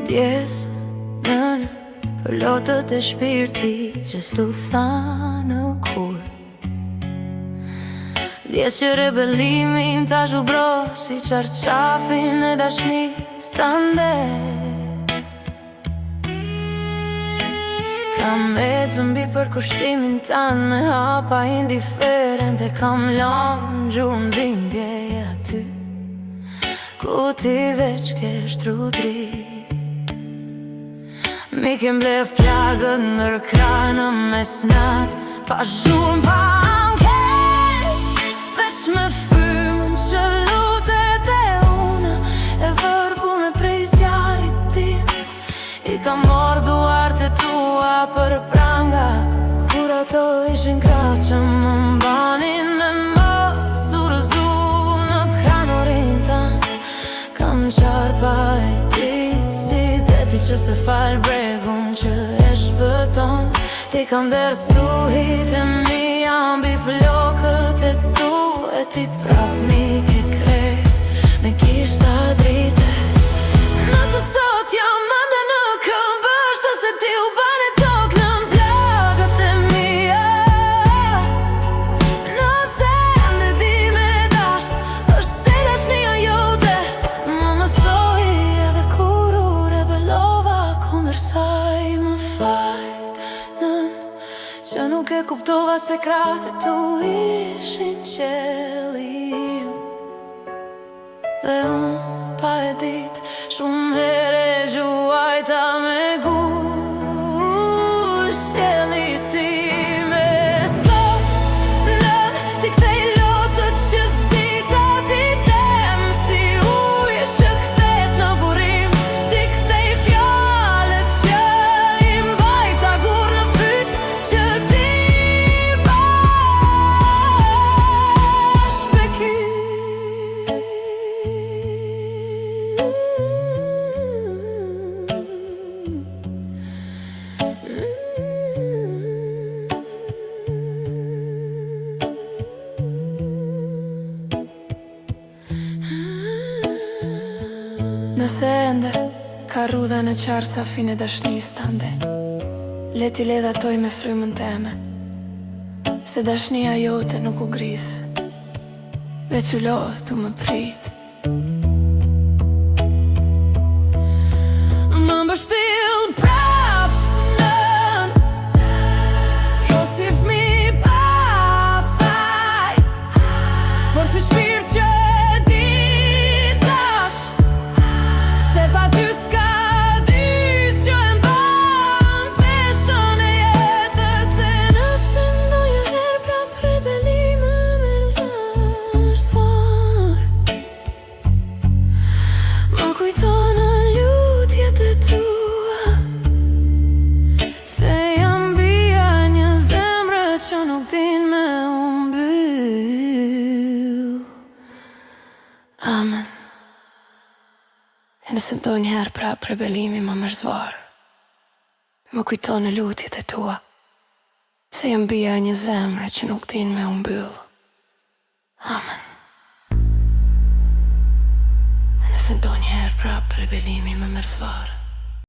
Pjesë nën për lotët e shpirtit që s'tu tha në kur. Djes që rebelimin ta zhubro si qarqafin e dashnis të nder. Kam ecë mbi për kushtimin tanë me hapa indiferente. Kam lanë gjurëm dhimbje aty ku ti veç ke shtrudri. Mi kem blef plagën nër kranë mes nat, pa zhurmë, pa ankesh, veç me frymën që lutet e una e vërbu me prej zjarit tim. I kam marrë duart e tua për pranga, kur ato ishin krah që më mbanin me mos u rëzu në kranorin tanë. Kam qarpa e dit si deti që se fal bregun që e shpëton. Ti kam dërstu hitë mi ambi flokët e tu, e ti prap mi ke krej me kishta drite. Nëse sot jam ende në këmbë, shtë se ti u bane tok në plagët e mia. Nëse ende di me dasht, është se dashnia jote më mësoi edhe kur u rebelova kundër saj. Më falën që nuk e kuptova se krahët e tu ishin qelim. Dhe unë pa e dit shumë here gjuajta me sjeli time. Sot nën ti kthej lotët që s'dita ti them, si ujë që kthet në burim. Ti kthej fjalët që i mbajta gur në fyt, që ti bash me ky. Nëse ende ka rrudha në qarë sa fine dashnis tande, leti ledhatoj me frymën teme, se dashnia jote nuk u gris, veç u lohet u më prit. Më mbështil prap nën, jo si fmi pa faj, por si shpirt që di tash, se pa ty s'ka dys që e mban peshën e jetës. Se nëse ndonjëherë prap rebelime me zvar, më kujtonë lutjet e tua, se jam bija një zemre që nuk din me umbyll. Amen. E nëse ndonjëherë prap rebelimi më mërzvar, më kujtonë lutjet e tua, se jam bija një zemre që nuk din me umbyll. Amen. E nëse ndonjëherë prap rebelimi më mërzvar,